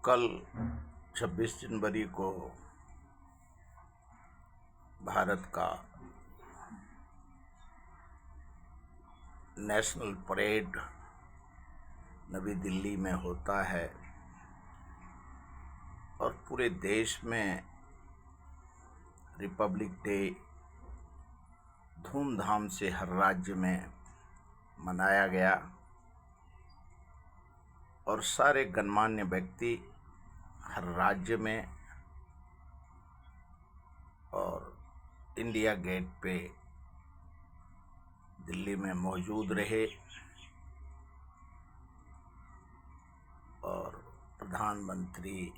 कल 26 जनवरी को भारत का नेशनल परेड नई दिल्ली में होता है और पूरे देश में रिपब्लिक डे धूमधाम से हर राज्य में मनाया गया और सारे गणमान्य व्यक्ति हर राज्य में और इंडिया गेट पे दिल्ली में मौजूद रहे और प्रधानमंत्री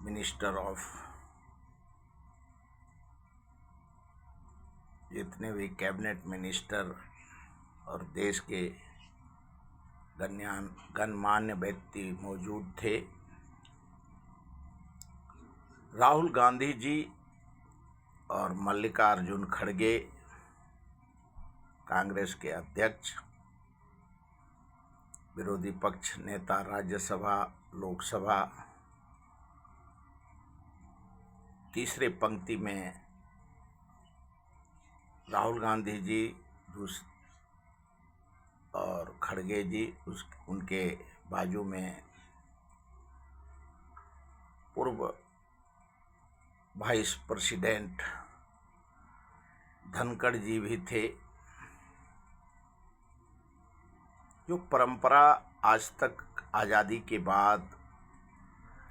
मिनिस्टर ऑफ जितने भी कैबिनेट मिनिस्टर और देश के गणमान्य व्यक्ति मौजूद थे। राहुल गांधी जी और मल्लिकार्जुन खड़गे कांग्रेस के अध्यक्ष, विरोधी पक्ष नेता राज्यसभा लोकसभा, तीसरे पंक्ति में राहुल गांधी जी और खड़गे जी, उनके बाजू में पूर्व वाइस प्रेसिडेंट धनखड़ जी भी थे। जो परंपरा आज तक आज़ादी के बाद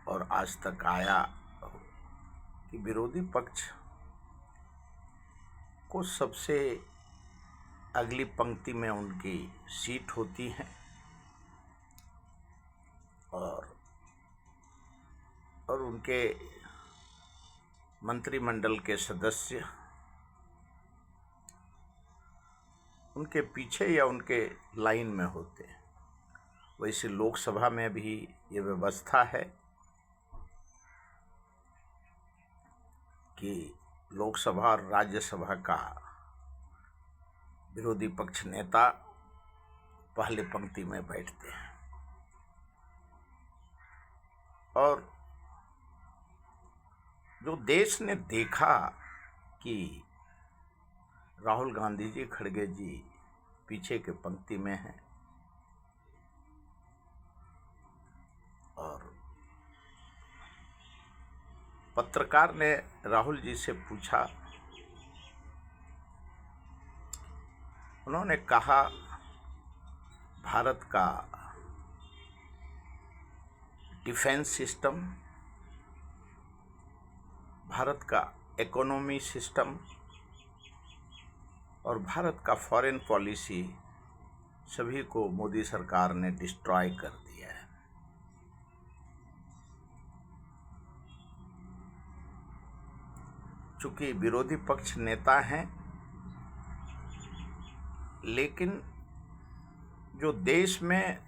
और आज तक आया कि विरोधी पक्ष को सबसे अगली पंक्ति में उनकी सीट होती है और उनके मंत्रिमंडल के सदस्य उनके पीछे या उनके लाइन में होते हैं। वैसे लोकसभा में भी ये व्यवस्था है कि लोकसभा और राज्यसभा का विरोधी पक्ष नेता पहले पंक्ति में बैठते हैं और जो देश ने देखा कि राहुल गांधी जी खड़गे जी पीछे के पंक्ति में हैं और पत्रकार ने राहुल जी से पूछा, उन्होंने कहा भारत का डिफेंस सिस्टम, भारत का इकोनॉमी सिस्टम और भारत का फॉरेन पॉलिसी सभी को मोदी सरकार ने डिस्ट्रॉय कर दिया है। चूंकि विरोधी पक्ष नेता हैं, लेकिन जो देश में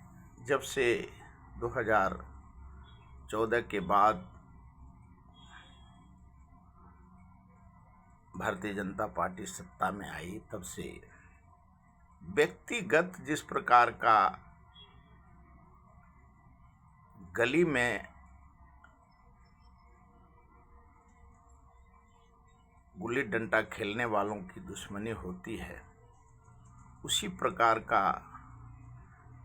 जब से 2014 के बाद भारतीय जनता पार्टी सत्ता में आई, तब से व्यक्तिगत जिस प्रकार का गली में गुल्ली डंडा खेलने वालों की दुश्मनी होती है, उसी प्रकार का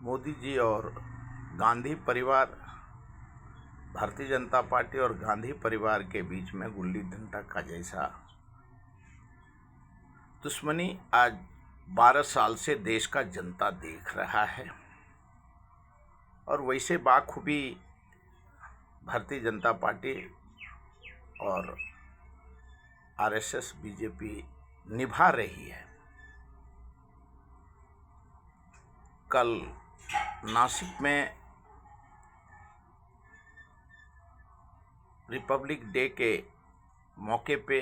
मोदी जी और गांधी परिवार, भारतीय जनता पार्टी और गांधी परिवार के बीच में गुल्ली डंडा का जैसा दुश्मनी आज 12 साल से देश का जनता देख रहा है। और वैसे बाखूबी भारतीय जनता पार्टी और आरएसएस बीजेपी निभा रही है। कल नासिक में रिपब्लिक डे के मौके पे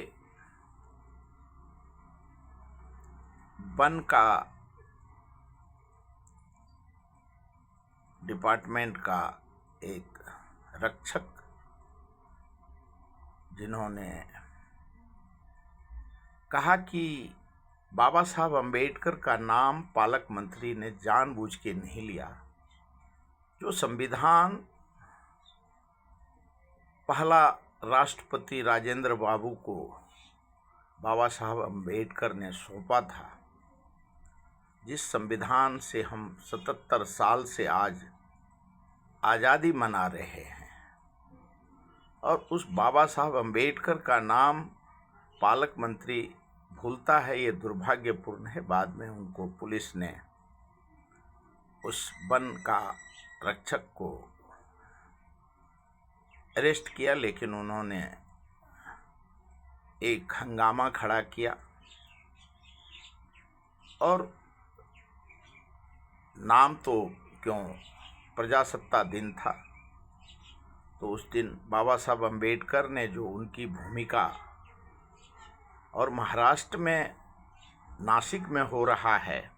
वन का डिपार्टमेंट का एक रक्षक, जिन्होंने कहा कि बाबा साहब अम्बेडकर का नाम पालक मंत्री ने जानबूझ के नहीं लिया। जो संविधान पहला राष्ट्रपति राजेंद्र बाबू को बाबा साहब अम्बेडकर ने सौंपा था, जिस संविधान से हम 77 साल से आज आज़ादी मना रहे हैं, और उस बाबा साहब अम्बेडकर का नाम पालक मंत्री भूलता है, ये दुर्भाग्यपूर्ण है। बाद में उनको पुलिस ने उस वन का रक्षक को अरेस्ट किया, लेकिन उन्होंने एक हंगामा खड़ा किया और नाम तो क्यों, प्रजासत्ता दिन था, तो उस दिन बाबा साहब अम्बेडकर ने जो उनकी भूमिका, और महाराष्ट्र में नासिक में हो रहा है,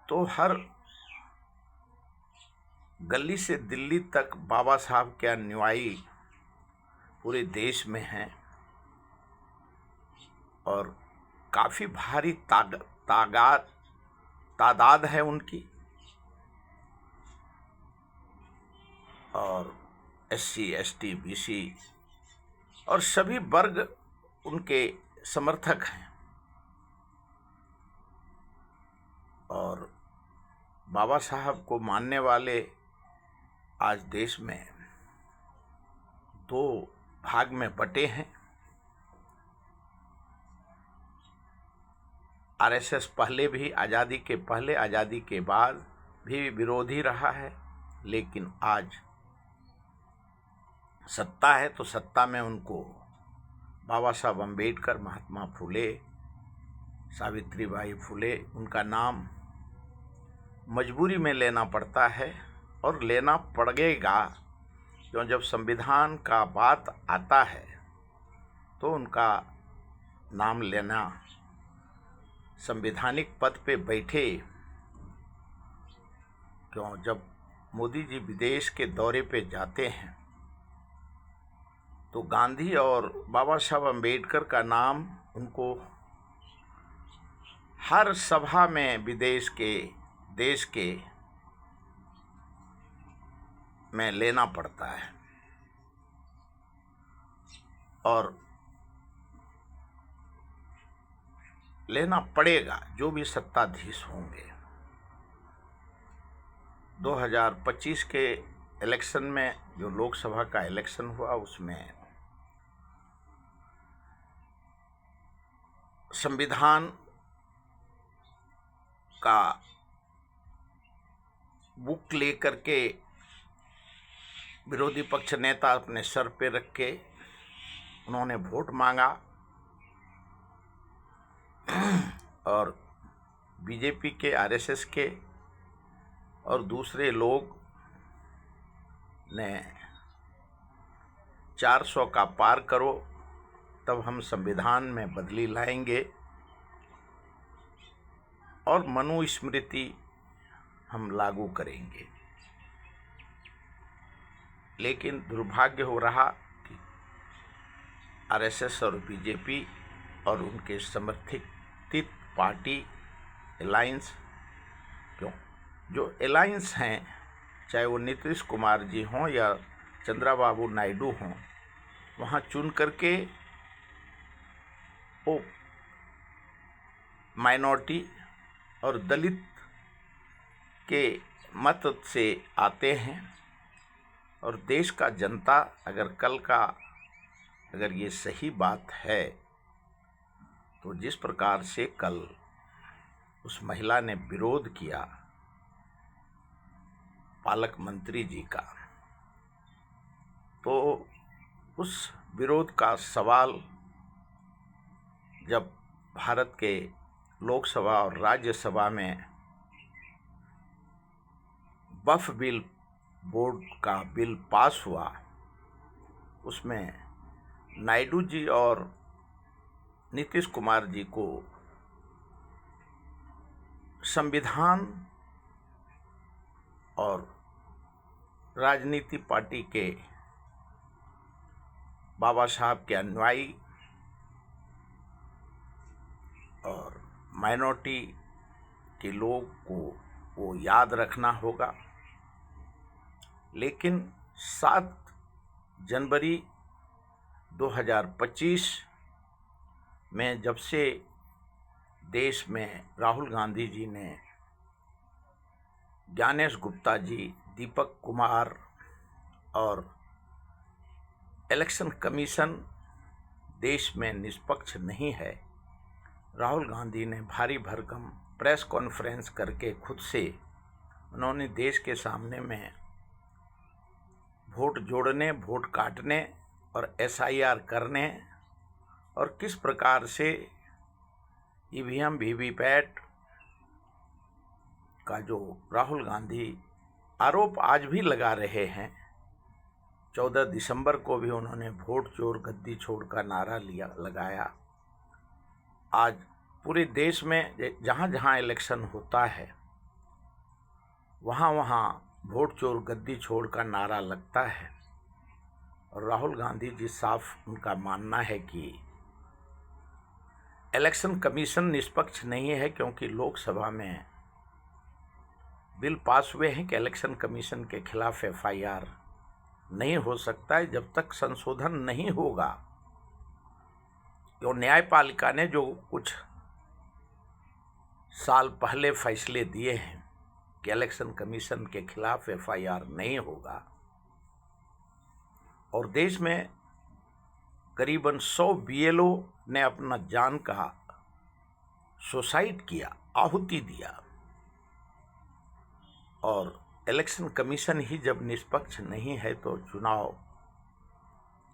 तो हर गली से दिल्ली तक बाबा साहब के अनुयायी पूरे देश में हैं और काफ़ी भारी तादाद है उनकी। और SC ST BC और सभी वर्ग उनके समर्थक हैं। और बाबा साहब को मानने वाले आज देश में 2 भाग में बटे हैं। RSS पहले भी, आज़ादी के पहले, आज़ादी के बाद भी विरोधी रहा है, लेकिन आज सत्ता है तो सत्ता में उनको बाबा साहब अम्बेडकर, महात्मा फुले, सावित्रीबाई फुले, उनका नाम मजबूरी में लेना पड़ता है और लेना पड़ेगा, क्यों जब संविधान का बात आता है तो उनका नाम लेना। संवैधानिक पद पे बैठे, क्यों जब मोदी जी विदेश के दौरे पे जाते हैं तो गांधी और बाबा साहब अम्बेडकर का नाम उनको हर सभा में विदेश के, देश के में लेना पड़ता है और लेना पड़ेगा, जो भी सत्ताधीश होंगे। 2025 के इलेक्शन में, जो लोकसभा का इलेक्शन हुआ, उसमें संविधान का बुक लेकर के विरोधी पक्ष नेता अपने सर पे रख के उन्होंने वोट मांगा और बीजेपी के, RSS के और दूसरे लोग ने 400 का पार करो तब हम संविधान में बदली लाएंगे और मनुस्मृति हम लागू करेंगे। लेकिन दुर्भाग्य हो रहा कि RSS और बीजेपी और उनके समर्थित पार्टी अलायंस, क्यों जो अलायंस हैं, चाहे वो नीतीश कुमार जी हों या चंद्रबाबू नायडू हों, वहाँ चुन करके वो माइनॉरिटी और दलित के मत से आते हैं। और देश का जनता, अगर ये सही बात है तो जिस प्रकार से कल उस महिला ने विरोध किया पालक मंत्री जी का, तो उस विरोध का सवाल जब भारत के लोकसभा और राज्यसभा में वक्फ बिल बोर्ड का बिल पास हुआ, उसमें नायडू जी और नीतीश कुमार जी को संविधान और राजनीति पार्टी के बाबा साहब के अनुयायी और माइनॉरिटी के लोग को वो याद रखना होगा। लेकिन 7 जनवरी 2025 में जब से देश में राहुल गांधी जी ने ज्ञानेश गुप्ता जी, दीपक कुमार और इलेक्शन कमीशन देश में निष्पक्ष नहीं है, राहुल गांधी ने भारी भरकम प्रेस कॉन्फ्रेंस करके खुद से उन्होंने देश के सामने में वोट जोड़ने, वोट काटने और SIR करने और किस प्रकार से EVM VVPAT का जो राहुल गांधी आरोप आज भी लगा रहे हैं। 14 दिसंबर को भी उन्होंने वोट चोर गद्दी छोड़ का नारा लगाया। आज पूरे देश में जहाँ जहाँ इलेक्शन होता है वहाँ वहाँ वोट चोर गद्दी छोड़ का नारा लगता है। और राहुल गांधी जी साफ उनका मानना है कि इलेक्शन कमीशन निष्पक्ष नहीं है, क्योंकि लोकसभा में बिल पास हुए हैं कि इलेक्शन कमीशन के खिलाफ FIR नहीं हो सकता है जब तक संशोधन नहीं होगा। तो न्यायपालिका ने जो कुछ साल पहले फैसले दिए हैं कि इलेक्शन कमीशन के खिलाफ FIR नहीं होगा, और देश में करीबन 100 BLO ने अपना जान का सुसाइड किया, आहुति दिया। और इलेक्शन कमीशन ही जब निष्पक्ष नहीं है तो चुनाव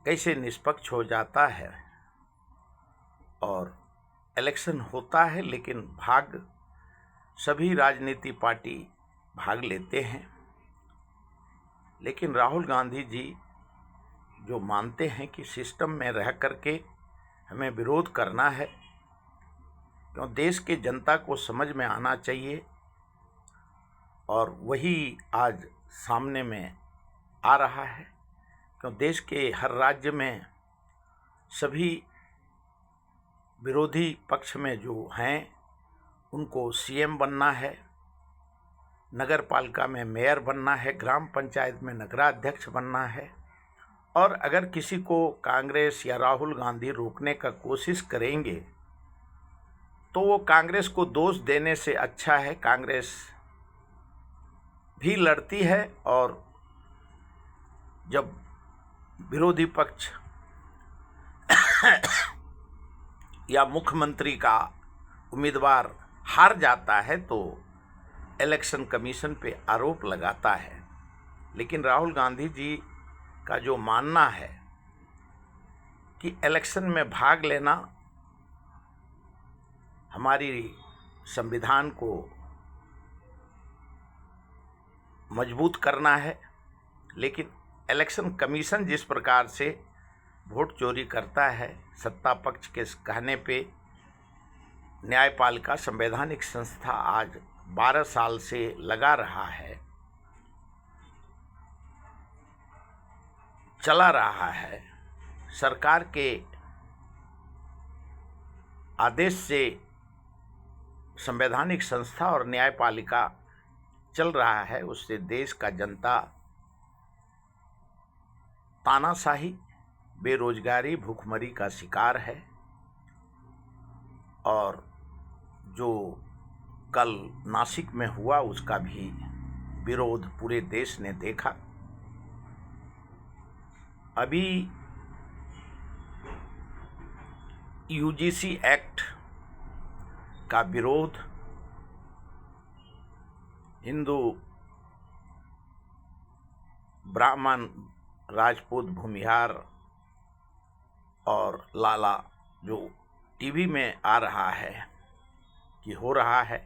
कैसे निष्पक्ष हो जाता है। और इलेक्शन होता है लेकिन सभी राजनीति पार्टी भाग लेते हैं। लेकिन राहुल गांधी जी जो मानते हैं कि सिस्टम में रह करके हमें विरोध करना है, क्यों देश के जनता को समझ में आना चाहिए, और वही आज सामने में आ रहा है। क्यों देश के हर राज्य में सभी विरोधी पक्ष में जो हैं उनको CM बनना है, नगर पालिका में मेयर बनना है, ग्राम पंचायत में नगराध्यक्ष बनना है। और अगर किसी को कांग्रेस या राहुल गांधी रोकने का कोशिश करेंगे तो वो कांग्रेस को दोष देने से अच्छा है कांग्रेस भी लड़ती है, और जब विरोधी पक्ष या मुख्यमंत्री का उम्मीदवार हार जाता है तो इलेक्शन कमीशन पे आरोप लगाता है। लेकिन राहुल गांधी जी का जो मानना है कि इलेक्शन में भाग लेना हमारी संविधान को मजबूत करना है, लेकिन इलेक्शन कमीशन जिस प्रकार से वोट चोरी करता है, सत्ता पक्ष के कहने पे न्यायपालिका संवैधानिक संस्था आज 12 साल से लगा रहा है, चला रहा है, सरकार के आदेश से संवैधानिक संस्था और न्यायपालिका चल रहा है, उससे देश का जनता तानाशाही, बेरोजगारी, भूखमरी का शिकार है। और जो कल नासिक में हुआ उसका भी विरोध पूरे देश ने देखा। अभी UGC एक्ट का विरोध हिंदू, ब्राह्मण, राजपूत, भूमिहार और लाला जो टीवी में आ रहा है कि हो रहा है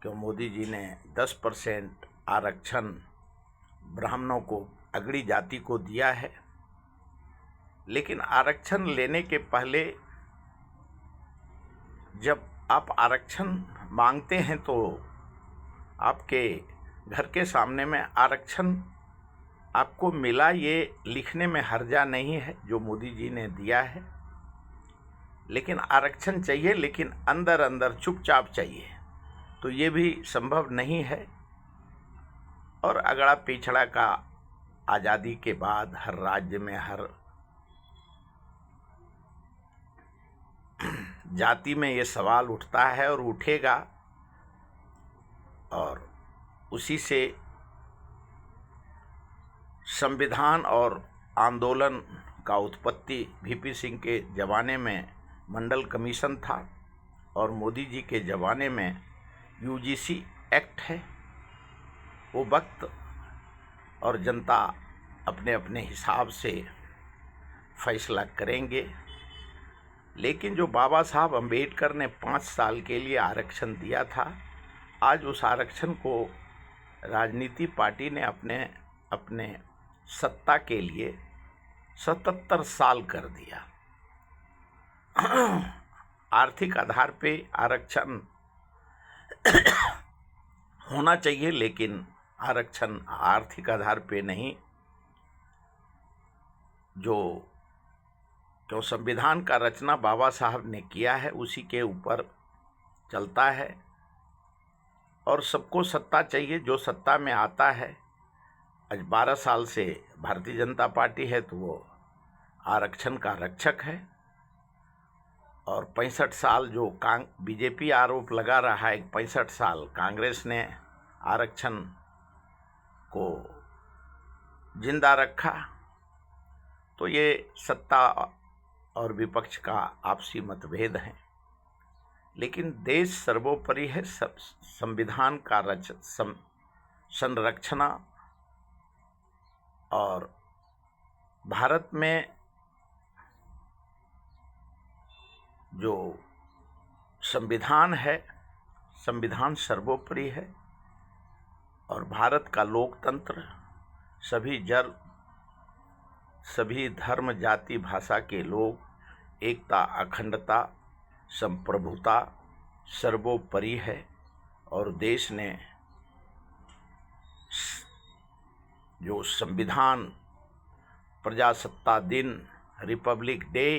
कि मोदी जी ने 10% आरक्षण ब्राह्मणों को, अगड़ी जाति को दिया है। लेकिन आरक्षण लेने के पहले जब आप आरक्षण मांगते हैं तो आपके घर के सामने में आरक्षण आपको मिला, ये लिखने में हर्जा नहीं है जो मोदी जी ने दिया है। लेकिन आरक्षण चाहिए, लेकिन अंदर अंदर चुपचाप चाहिए, तो ये भी संभव नहीं है। और अगड़ा पिछड़ा का आज़ादी के बाद हर राज्य में, हर जाति में ये सवाल उठता है और उठेगा, और उसी से संविधान और आंदोलन का उत्पत्ति वीपी सिंह के ज़माने में मंडल कमीशन था, और मोदी जी के ज़माने में यूजीसी एक्ट है। वो वक्त और जनता अपने अपने हिसाब से फैसला करेंगे। लेकिन जो बाबा साहब अम्बेडकर ने 5 साल के लिए आरक्षण दिया था, आज उस आरक्षण को राजनीति पार्टी ने अपने सत्ता के लिए 77 साल कर दिया। आर्थिक आधार पे आरक्षण होना चाहिए, लेकिन आरक्षण आर्थिक आधार पे नहीं, क्यों संविधान का रचना बाबा साहब ने किया है उसी के ऊपर चलता है। और सबको सत्ता चाहिए, जो सत्ता में आता है। आज 12 साल से भारतीय जनता पार्टी है तो वो आरक्षण का रक्षक है, और 65 साल जो बीजेपी आरोप लगा रहा है, 65 साल कांग्रेस ने आरक्षण को जिंदा रखा। तो ये सत्ता और विपक्ष का आपसी मतभेद है, लेकिन देश सर्वोपरि है। संविधान का संरक्षण, और भारत में जो संविधान है, संविधान सर्वोपरि है। और भारत का लोकतंत्र सभी धर्म, जाति, भाषा के लोग एकता, अखंडता, संप्रभुता सर्वोपरि है। और देश ने जो संविधान, प्रजासत्ता दिन, रिपब्लिक डे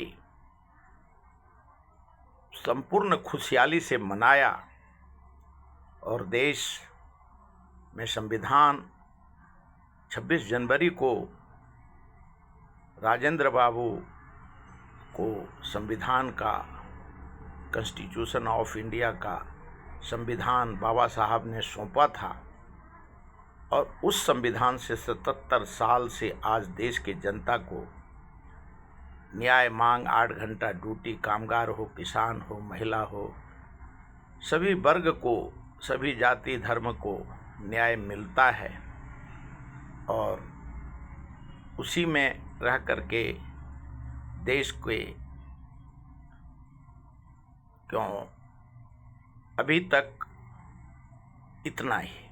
संपूर्ण खुशहाली से मनाया, और देश में संविधान 26 जनवरी को राजेंद्र बाबू को संविधान का, कॉन्स्टिट्यूशन ऑफ इंडिया का संविधान बाबा साहब ने सौंपा था। और उस संविधान से 77 साल से आज देश के जनता को न्याय मांग, 8 घंटा ड्यूटी, कामगार हो, किसान हो, महिला हो, सभी वर्ग को, सभी जाति धर्म को न्याय मिलता है। और उसी में रह करके देश के अभी तक इतना ही।